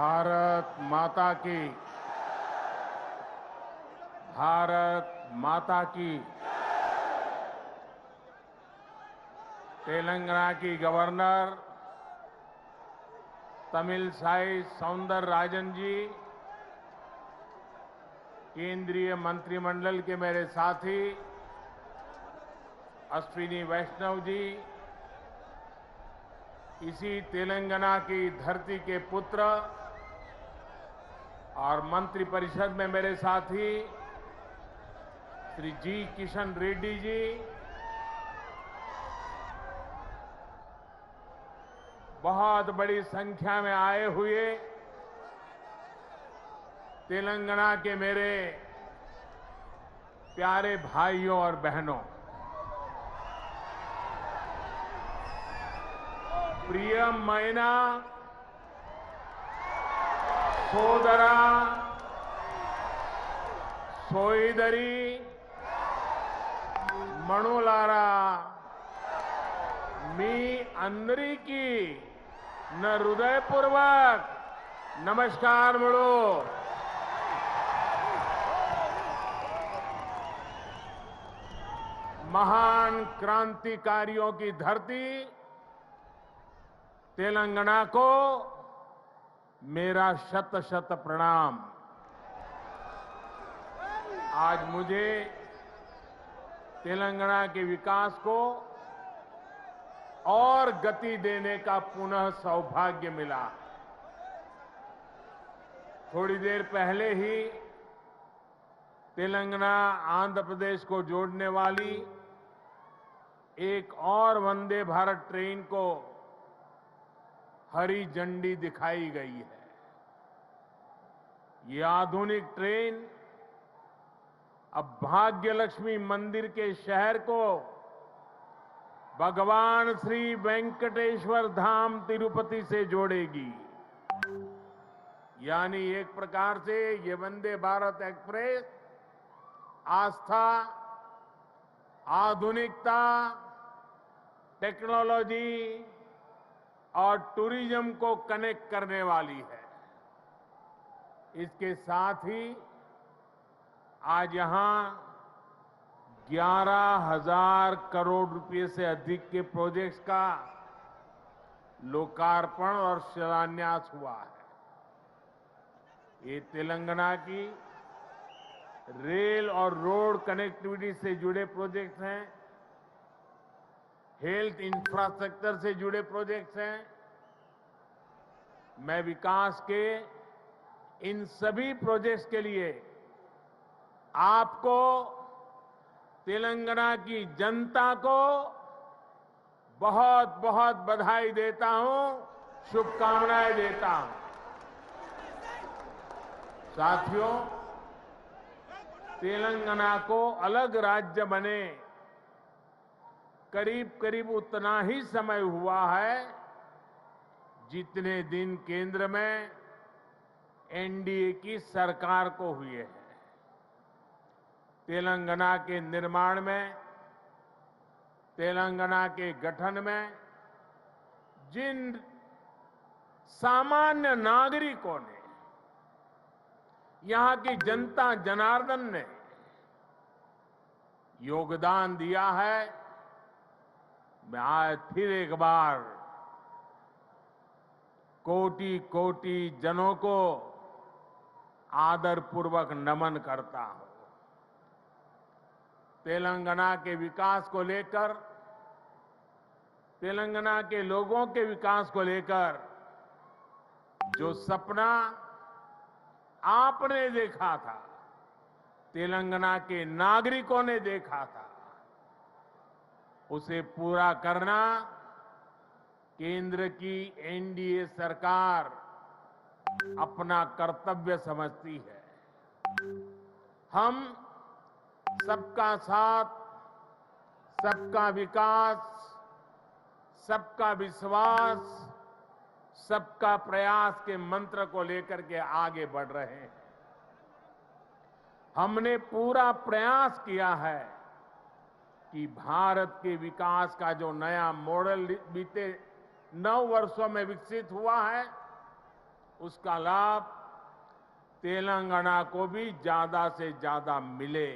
भारत माता की। भारत माता की। तेलंगाना की गवर्नर तमिलसाई सौंदरराजन जी, केंद्रीय मंत्रिमंडल के मेरे साथी अश्विनी वैष्णव जी, इसी तेलंगाना की धरती के पुत्र और मंत्रिपरिषद में मेरे साथी श्री जी किशन रेड्डी जी, बहुत बड़ी संख्या में आए हुए तेलंगाना के मेरे प्यारे भाइयों और बहनों, प्रियమైన సోదరా సోదరి మణులారా, మీ అందరికీ నా హృదయపూర్వक నమస్కారములు। महान क्रांतिकारियों की धरती तेलंगाना को मेरा शत शत प्रणाम। आज मुझे तेलंगाना के विकास को और गति देने का पुनः सौभाग्य मिला। थोड़ी देर पहले ही तेलंगाना आंध्र प्रदेश को जोड़ने वाली एक और वंदे भारत ट्रेन को हरी झंडी दिखाई गई है। ये आधुनिक ट्रेन अब भाग्यलक्ष्मी मंदिर के शहर को भगवान श्री वेंकटेश्वर धाम तिरुपति से जोड़ेगी। यानी एक प्रकार से ये वंदे भारत एक्सप्रेस आस्था, आधुनिकता, टेक्नोलॉजी और टूरिज्म को कनेक्ट करने वाली है। इसके साथ ही आज यहां 11,000 करोड़ रुपए से अधिक के प्रोजेक्ट्स का लोकार्पण और शिलान्यास हुआ है। ये तेलंगाना की रेल और रोड कनेक्टिविटी से जुड़े प्रोजेक्ट्स हैं, हेल्थ इंफ्रास्ट्रक्चर से जुड़े प्रोजेक्ट्स हैं। मैं विकास के इन सभी प्रोजेक्ट्स के लिए आपको, तेलंगाना की जनता को बहुत बहुत बधाई देता हूं, शुभकामनाएं देता हूं। साथियों, तेलंगाना को अलग राज्य बने करीब करीब उतना ही समय हुआ है जितने दिन केंद्र में एनडीए की सरकार को हुए हैं। तेलंगाना के निर्माण में, तेलंगाना के गठन में जिन सामान्य नागरिकों ने, यहां की जनता जनार्दन ने योगदान दिया है, मैं आज फिर एक बार कोटि कोटि जनों को आदरपूर्वक नमन करता हूं। तेलंगाना के विकास को लेकर, तेलंगाना के लोगों के विकास को लेकर जो सपना आपने देखा था, तेलंगाना के नागरिकों ने देखा था, उसे पूरा करना केंद्र की एनडीए सरकार अपना कर्तव्य समझती है। हम सबका साथ, सबका विकास, सबका विश्वास, सबका प्रयास के मंत्र को लेकर के आगे बढ़ रहे हैं। हमने पूरा प्रयास किया है कि भारत के विकास का जो नया मॉडल बीते 9 वर्षों में विकसित हुआ है, उसका लाभ तेलंगाना को भी ज्यादा से ज्यादा मिले।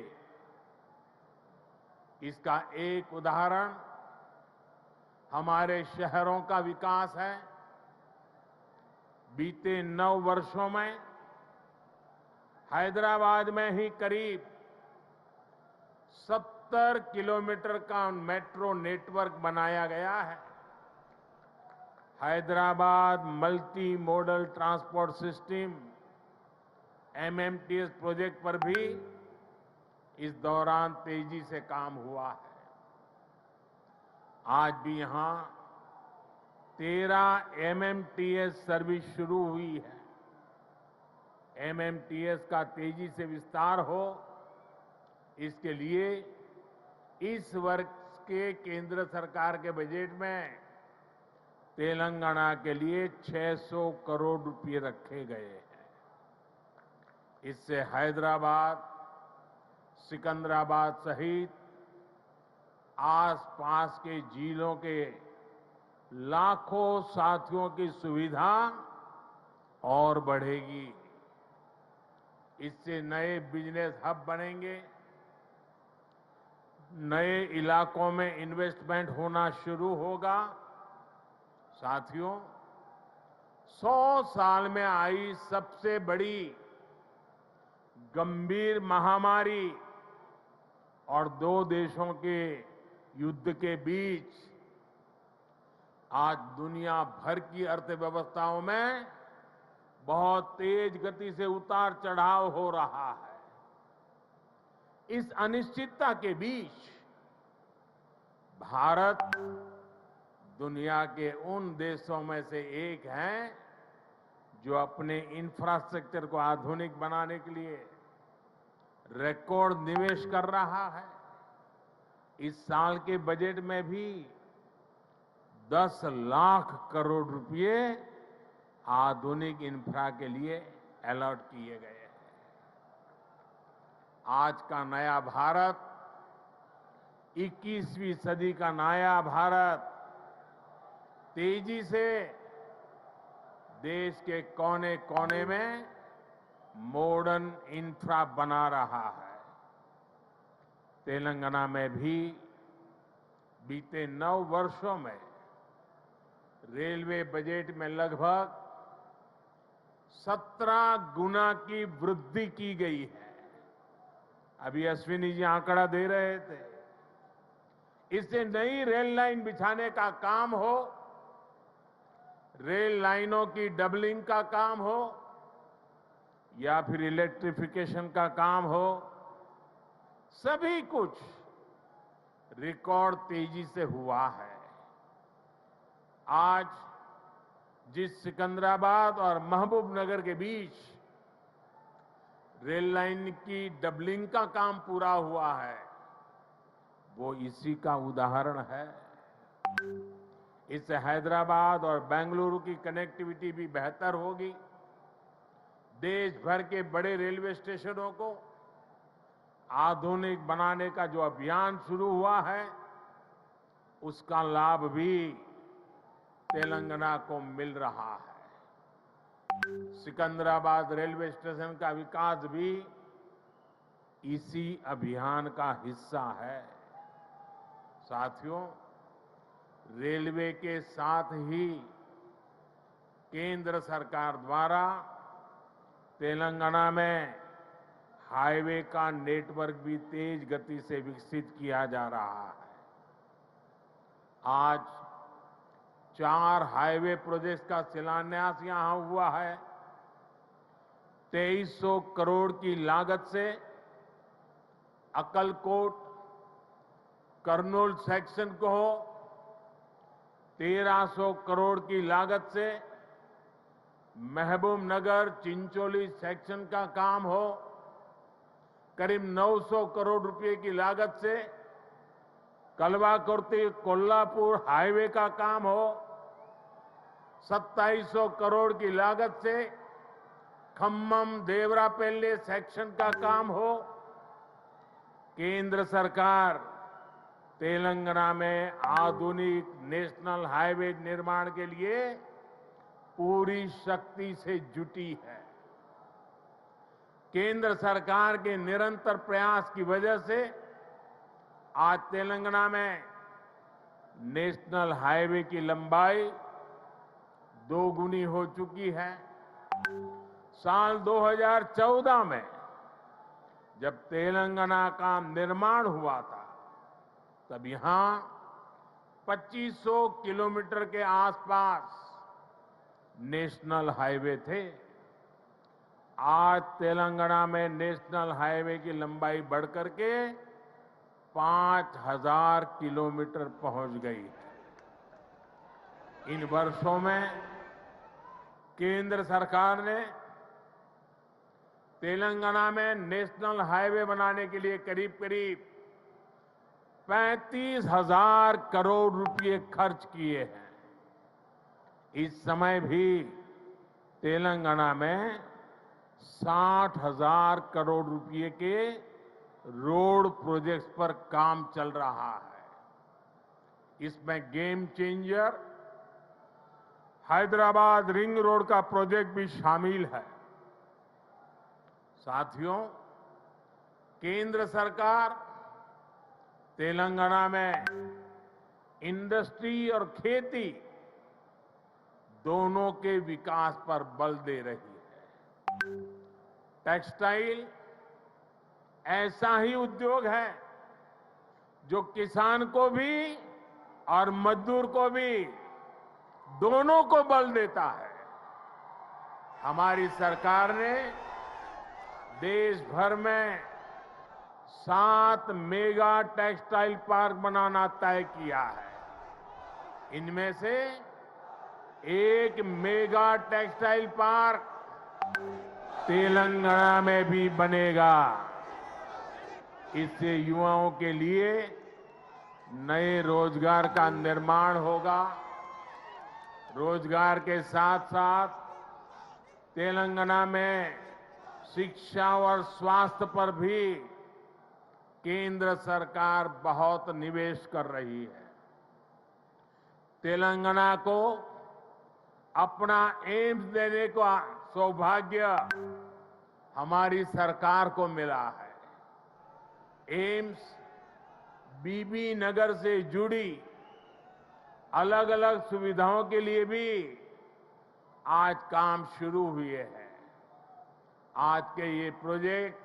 इसका एक उदाहरण हमारे शहरों का विकास है। बीते 9 वर्षों में हैदराबाद में ही करीब 70 किलोमीटर का मेट्रो नेटवर्क बनाया गया है। Hyderabad multi modal transport system MMTS project पर भी इस दौरान तेजी से काम हुआ है। आज भी यहां 13 एमएमटीएस सर्विस शुरू हुई है। एमएमटीएस का तेजी से विस्तार हो, इसके लिए इस वर्ष के केंद्र सरकार के बजट में तेलंगाना के लिए 600 करोड़ रुपए रखे गए हैं। इससे हैदराबाद, सिकंदराबाद सहित आसपास के जिलों के लाखों साथियों की सुविधा और बढ़ेगी। इससे नए बिजनेस हब बनेंगे, नए इलाकों में इन्वेस्टमेंट होना शुरू होगा। साथियों, 100 साल में आई सबसे बड़ी गंभीर महामारी और 2 देशों के युद्ध के बीच आज दुनिया भर की अर्थव्यवस्थाओं में बहुत तेज गति से उतार चढ़ाव हो रहा है। इस अनिश्चितता के बीच भारत दुनिया के उन देशों में से एक है जो अपने इंफ्रास्ट्रक्चर को आधुनिक बनाने के लिए रिकॉर्ड निवेश कर रहा है। इस साल के बजट में भी 10 लाख करोड़ रुपए आधुनिक इंफ्रा के लिए अलॉट किए गए हैं। आज का नया भारत, 21वीं सदी का नया भारत तेजी से देश के कोने कोने में मॉडर्न इंफ्रा बना रहा है। तेलंगाना में भी बीते 9 वर्षों में रेलवे बजट में लगभग 17 गुना की वृद्धि की गई है। अभी अश्विनी जी आंकड़ा दे रहे थे। इससे नई रेल लाइन बिछाने का काम हो, रेल लाइनों की डबलिंग का काम हो या फिर इलेक्ट्रिफिकेशन का काम हो, सभी कुछ रिकॉर्ड तेजी से हुआ है। आज जिस सिकंदराबाद और महबूबनगर के बीच रेल लाइन की डबलिंग का काम पूरा हुआ है, वो इसी का उदाहरण है। इससे हैदराबाद और बेंगलुरु की कनेक्टिविटी भी बेहतर होगी। देश भर के बड़े रेलवे स्टेशनों को आधुनिक बनाने का जो अभियान शुरू हुआ है, उसका लाभ भी तेलंगाना को मिल रहा है। सिकंदराबाद रेलवे स्टेशन का विकास भी इसी अभियान का हिस्सा है। साथियों, रेलवे के साथ ही केंद्र सरकार द्वारा तेलंगाना में हाईवे का नेटवर्क भी तेज गति से विकसित किया जा रहा है। आज 4 हाईवे प्रोजेक्ट्स का शिलान्यास यहां हुआ है। 2300 करोड़ की लागत से अक्कलकोट कर्नूल सेक्शन को हो, 1300 करोड़ की लागत से महबूबनगर चिंचोली सेक्शन का काम हो, करीब 900 करोड़ रुपए की लागत से कलवाकुर्ती कोल्हापुर हाईवे का काम हो, 2700 करोड़ की लागत से खम्मम देवरापल्ली सेक्शन का काम हो। केंद्र सरकार तेलंगाना में आधुनिक नेशनल हाईवे निर्माण के लिए पूरी शक्ति से जुटी है। केंद्र सरकार के निरंतर प्रयास की वजह से आज तेलंगाना में नेशनल हाईवे की लंबाई दोगुनी हो चुकी है। साल 2014 में जब तेलंगाना का निर्माण हुआ था, तब यहां 2500 किलोमीटर के आसपास नेशनल हाईवे थे। आज तेलंगाना में नेशनल हाईवे की लंबाई बढ़कर के 5000 किलोमीटर पहुंच गई है। इन वर्षों में केंद्र सरकार ने तेलंगाना में नेशनल हाईवे बनाने के लिए करीब करीब 35,000 करोड़ रुपए खर्च किए हैं। इस समय भी तेलंगाना में 60,000 करोड़ रुपए के रोड प्रोजेक्ट्स पर काम चल रहा है। इसमें game changer Hyderabad ring road का प्रोजेक्ट भी शामिल है। साथियों, केंद्र सरकार तेलंगाना में इंडस्ट्री और खेती दोनों के विकास पर बल दे रही है। टेक्सटाइल ऐसा ही उद्योग है जो किसान को भी और मजदूर को भी दोनों को बल देता है। हमारी सरकार ने देश भर में 7 मेगा टेक्सटाइल पार्क बनाना तय किया है। इनमें से एक मेगा टेक्सटाइल पार्क तेलंगाना में भी बनेगा। इससे युवाओं के लिए नए रोजगार का निर्माण होगा। रोजगार के साथ साथ तेलंगाना में शिक्षा और स्वास्थ्य पर भी केंद्र सरकार बहुत निवेश कर रही है। तेलंगाना को अपना एम्स देने का सौभाग्य हमारी सरकार को मिला है। एम्स बीबी नगर से जुड़ी अलग अलग सुविधाओं के लिए भी आज काम शुरू हुए हैं। आज के ये प्रोजेक्ट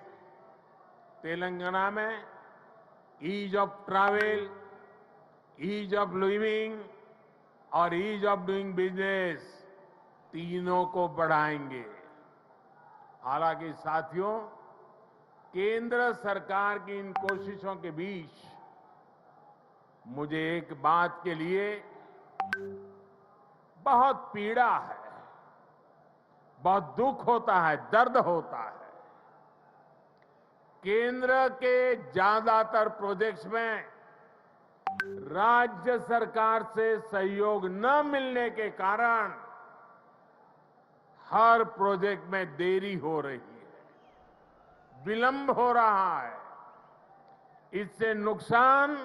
तेलंगाना में ease of travel, ease of living और ईज ऑफ डूइंग बिजनेस तीनों को बढ़ाएंगे। हालांकि साथियों, केंद्र सरकार की इन कोशिशों के बीच मुझे एक बात के लिए बहुत पीड़ा है, बहुत दुख होता है, दर्द होता है। केंद्र के ज्यादातर प्रोजेक्ट्स में राज्य सरकार से सहयोग न मिलने के कारण हर प्रोजेक्ट में देरी हो रही है, विलंब हो रहा है। इससे नुकसान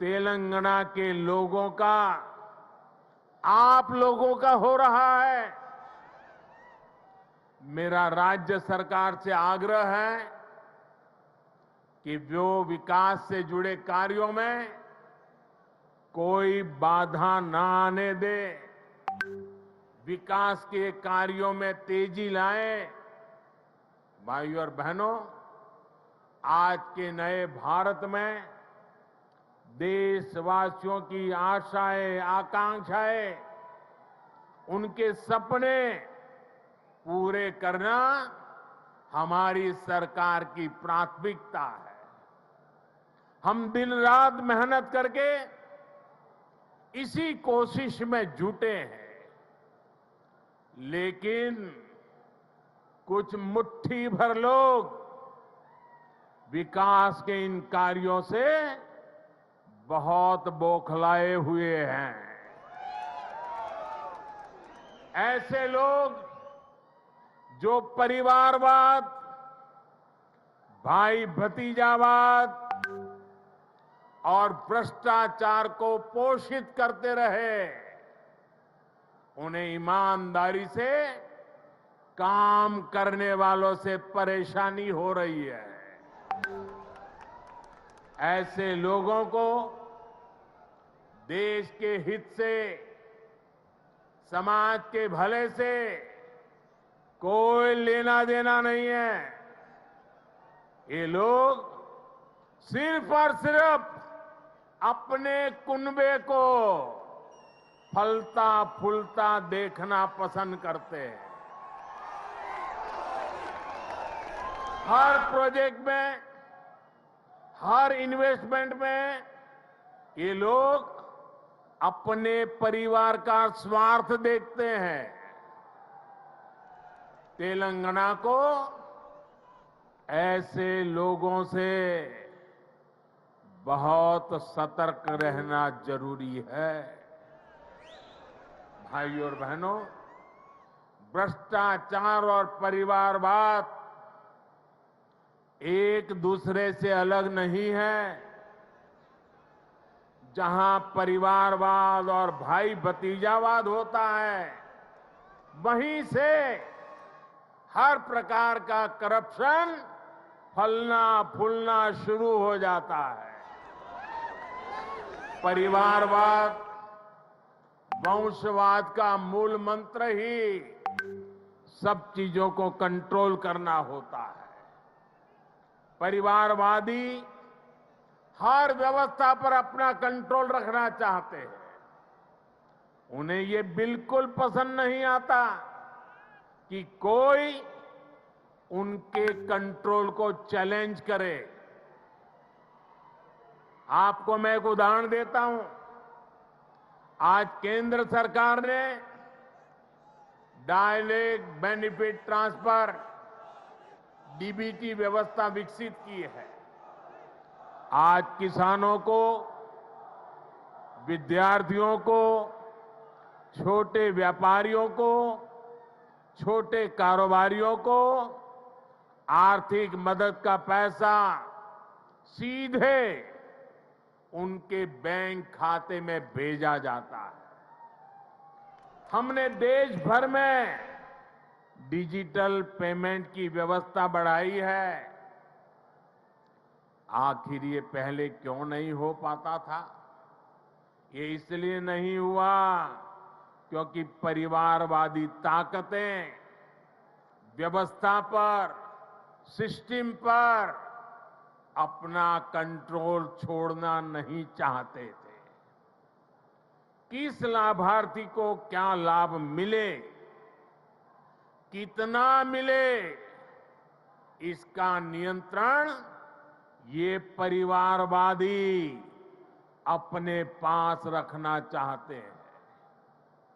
तेलंगाना के लोगों का, आप लोगों का हो रहा है। मेरा राज्य सरकार से आग्रह है कि वो विकास से जुड़े कार्यों में कोई बाधा न आने दे, विकास के कार्यों में तेजी लाए। भाइयों और बहनों, आज के नए भारत में देशवासियों की आशाएं, आकांक्षाएं, उनके सपने पूरे करना हमारी सरकार की प्राथमिकता है। हम दिन रात मेहनत करके इसी कोशिश में जुटे हैं, लेकिन कुछ मुट्ठी भर लोग विकास के इन कार्यों से बहुत बौखलाए हुए हैं। ऐसे लोग जो परिवारवाद, भाई भतीजावाद और भ्रष्टाचार को पोषित करते रहे, उन्हें ईमानदारी से काम करने वालों से परेशानी हो रही है। ऐसे लोगों को देश के हित से, समाज के भले से कोई लेना देना नहीं है। ये लोग सिर्फ और सिर्फ अपने कुनबे को फलता फूलता देखना पसंद करते हैं। हर प्रोजेक्ट में, हर इन्वेस्टमेंट में ये लोग अपने परिवार का स्वार्थ देखते हैं। तेलंगाना को ऐसे लोगों से बहुत सतर्क रहना जरूरी है। भाइयों और बहनों, भ्रष्टाचार और परिवारवाद एक दूसरे से अलग नहीं है। जहां परिवारवाद और भाई भतीजावाद होता है, वहीं से हर प्रकार का करप्शन फलना फूलना शुरू हो जाता है। परिवारवाद, वंशवाद का मूल मंत्र ही सब चीजों को कंट्रोल करना होता है। परिवारवादी हर व्यवस्था पर अपना कंट्रोल रखना चाहते हैं। उन्हें ये बिल्कुल पसंद नहीं आता कि कोई उनके कंट्रोल को चैलेंज करे। आपको मैं एक उदाहरण देता हूं। आज केंद्र सरकार ने डायरेक्ट बेनिफिट ट्रांसफर डीबीटी व्यवस्था विकसित की है। आज किसानों को, विद्यार्थियों को, छोटे व्यापारियों को, छोटे कारोबारियों को आर्थिक मदद का पैसा सीधे उनके बैंक खाते में भेजा जाता है। हमने देश भर में डिजिटल पेमेंट की व्यवस्था बढ़ाई है। आखिर ये पहले क्यों नहीं हो पाता था? ये इसलिए नहीं हुआ क्योंकि परिवारवादी ताकतें व्यवस्था पर, सिस्टम पर अपना कंट्रोल छोड़ना नहीं चाहते थे। किस लाभार्थी को क्या लाभ मिले, कितना मिले, इसका नियंत्रण ये परिवारवादी अपने पास रखना चाहते हैं।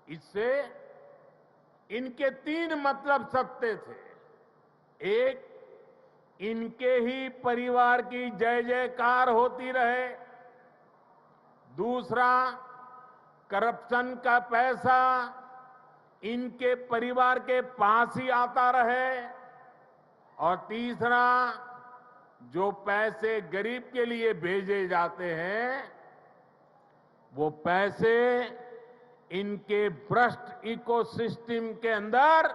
इससे इनके 3 मतलब सत्य थे। एक, इनके ही परिवार की जय जयकार होती रहे। दूसरा, करप्शन का पैसा इनके परिवार के पास ही आता रहे। और तीसरा, जो पैसे गरीब के लिए भेजे जाते हैं, वो पैसे इनके भ्रष्ट इकोसिस्टम के अंदर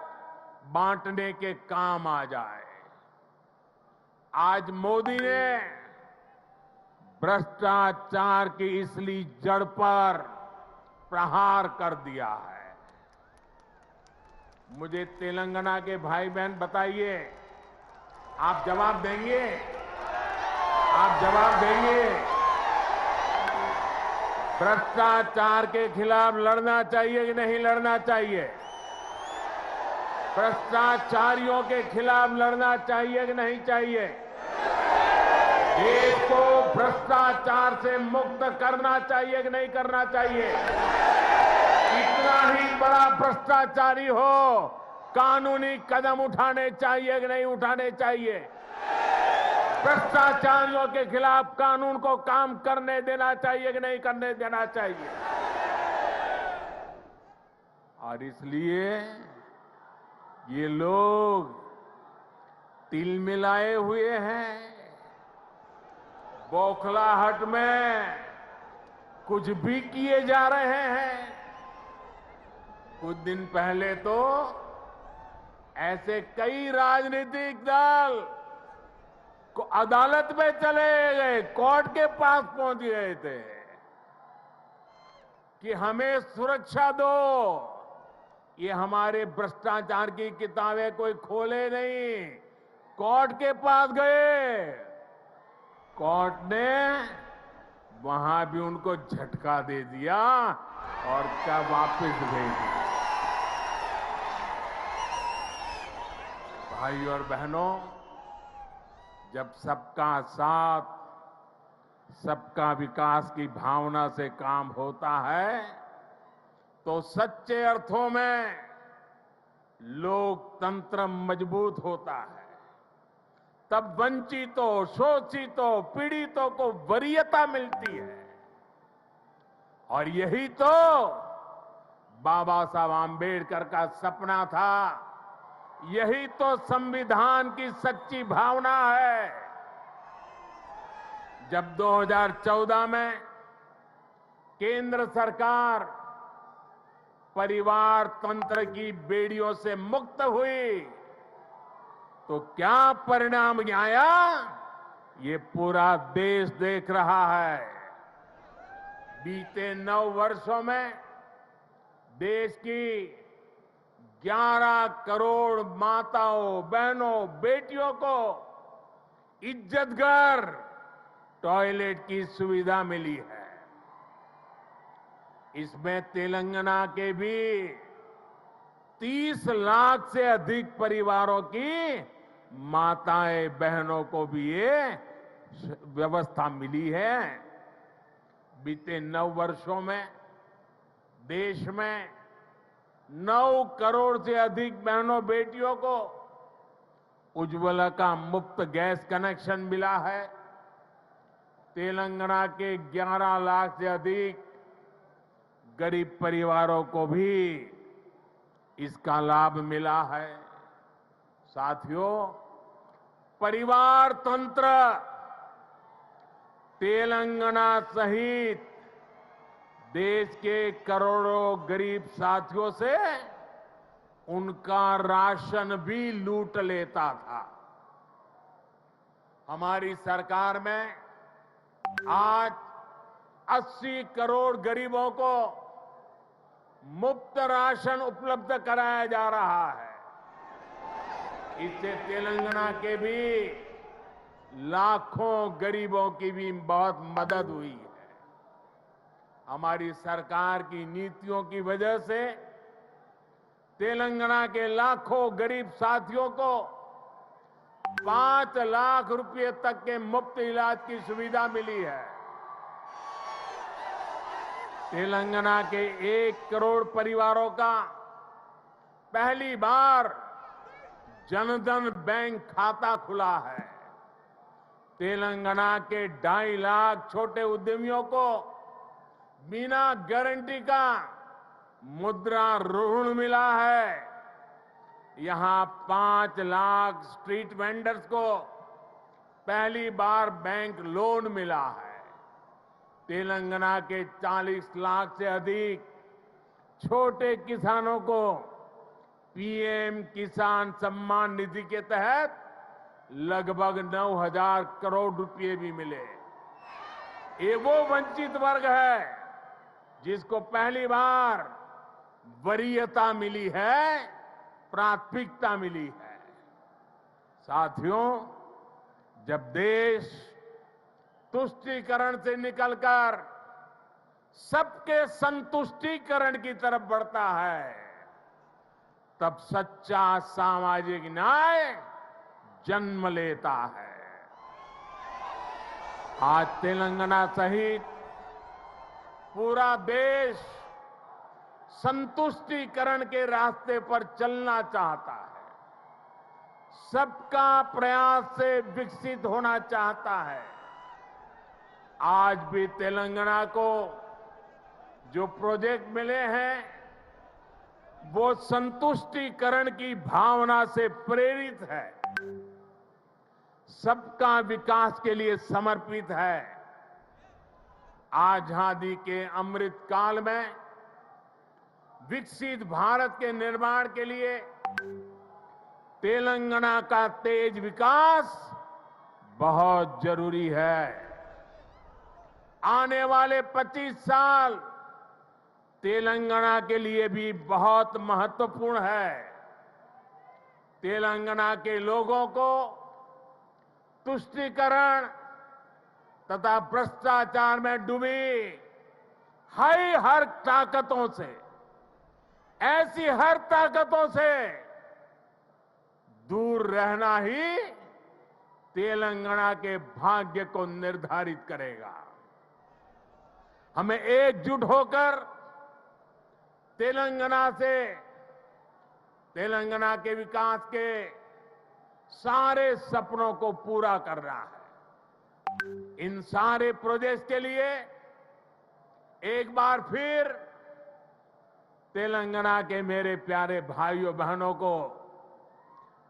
बांटने के काम आ जाए। आज मोदी ने भ्रष्टाचार की इसलिए जड़ पर प्रहार कर दिया है। मुझे तेलंगाना के भाई बहन बताइए, आप जवाब देंगे? आप जवाब देंगे? भ्रष्टाचार के खिलाफ लड़ना चाहिए कि नहीं लड़ना चाहिए? भ्रष्टाचारियों के खिलाफ लड़ना चाहिए कि नहीं चाहिए? देश को भ्रष्टाचार से मुक्त करना चाहिए कि नहीं करना चाहिए? कितना ही बड़ा भ्रष्टाचारी हो, कानूनी कदम उठाने चाहिए कि नहीं उठाने चाहिए? भ्रष्टाचारियों के खिलाफ कानून को काम करने देना चाहिए कि नहीं करने देना चाहिए? और इसलिए ये लोग तिलमिलाए हुए हैं। बौखलाहट में कुछ भी किए जा रहे हैं। कुछ दिन पहले तो ऐसे कई राजनीतिक दल को अदालत में चले गए, कोर्ट के पास पहुंच गए थे कि हमें सुरक्षा दो, ये हमारे भ्रष्टाचार की किताबें कोई खोले नहीं। कोर्ट के पास गए, कोर्ट ने वहां भी उनको झटका दे दिया और क्या वापस भेज दिया। भाई और बहनों, जब सबका साथ, सबका विकास की भावना से काम होता है तो सच्चे अर्थों में लोकतंत्र मजबूत होता है। तब वंचितों, शोषितों, पीड़ितों को वरीयता मिलती है। और यही तो बाबा साहब आम्बेडकर का सपना था, यही तो संविधान की सच्ची भावना है। जब 2014 में केंद्र सरकार परिवार तंत्र की बेड़ियों से मुक्त हुई तो क्या परिणाम आया, ये पूरा देश देख रहा है। बीते 9 वर्षों में देश की 11 करोड़ माताओं, बहनों, बेटियों को इज्जतघर टॉयलेट की सुविधा मिली है। इसमें तेलंगाना के भी 30 लाख से अधिक परिवारों की माताएं, बहनों को भी ये व्यवस्था मिली है। बीते 9 वर्षों में देश में 9 करोड़ से अधिक बहनों, बेटियों को उज्ज्वला का मुफ्त गैस कनेक्शन मिला है। तेलंगाना के 11 लाख से अधिक गरीब परिवारों को भी इसका लाभ मिला है। साथियों, परिवार तंत्र तेलंगाना सहित देश के करोड़ों गरीब साथियों से उनका राशन भी लूट लेता था। हमारी सरकार में आज 80 करोड़ गरीबों को मुफ्त राशन उपलब्ध कराया जा रहा है। इससे तेलंगाना के भी लाखों गरीबों की भी बहुत मदद हुई है। हमारी सरकार की नीतियों की वजह से तेलंगाना के लाखों गरीब साथियों को 5 लाख रुपए तक के मुफ्त इलाज की सुविधा मिली है। तेलंगाना के 1 करोड़ परिवारों का पहली बार जनधन बैंक खाता खुला है। तेलंगाना के 2.5 लाख छोटे उद्यमियों को बिना गारंटी का मुद्रा ऋण मिला है। यहां 5 लाख स्ट्रीट वेंडर्स को पहली बार बैंक लोन मिला है। तेलंगाना के 40 लाख से अधिक छोटे किसानों को पीएम किसान सम्मान निधि के तहत लगभग 9,000 करोड़ रुपए भी मिले। ये वो वंचित वर्ग है जिसको पहली बार वरीयता मिली है, प्राथमिकता मिली है। साथियों, जब देश तुष्टीकरण से निकलकर सबके संतुष्टीकरण की तरफ बढ़ता है, तब सच्चा सामाजिक न्याय जन्म लेता है। आज तेलंगाना सहित पूरा देश संतुष्टीकरण के रास्ते पर चलना चाहता है। सबका प्रयास से विकसित होना चाहता है। आज भी तेलंगाना को जो प्रोजेक्ट मिले हैं वो संतुष्टीकरण की भावना से प्रेरित है, सबका विकास के लिए समर्पित है। आजादी के अमृत काल में विकसित भारत के निर्माण के लिए तेलंगाना का तेज विकास बहुत जरूरी है। आने वाले 25 साल तेलंगाना के लिए भी बहुत महत्वपूर्ण है। तेलंगाना के लोगों को तुष्टीकरण तथा भ्रष्टाचार में डूबी हर ताकतों से, ऐसी हर ताकतों से दूर रहना ही तेलंगाना के भाग्य को निर्धारित करेगा। हमें एकजुट होकर तेलंगाना के विकास के सारे सपनों को पूरा करना है। इन सारे प्रोजेक्ट्स के लिए एक बार फिर तेलंगाना के मेरे प्यारे भाइयों बहनों को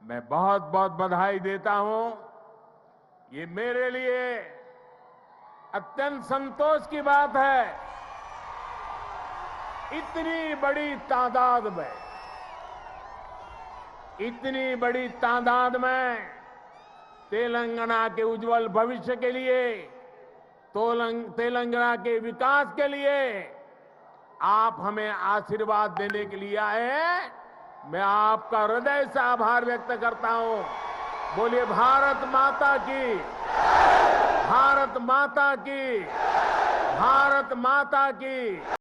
मैं बहुत बहुत बधाई देता हूं। ये मेरे लिए अत्यंत संतोष की बात है, इतनी बड़ी तादाद में तेलंगाना के उज्जवल भविष्य के लिए, तेलंगाना के विकास के लिए आप हमें आशीर्वाद देने के लिए आए हैं। मैं आपका हृदय से आभार व्यक्त करता हूं। बोलिए भारत माता की, भारत माता की, भारत माता की।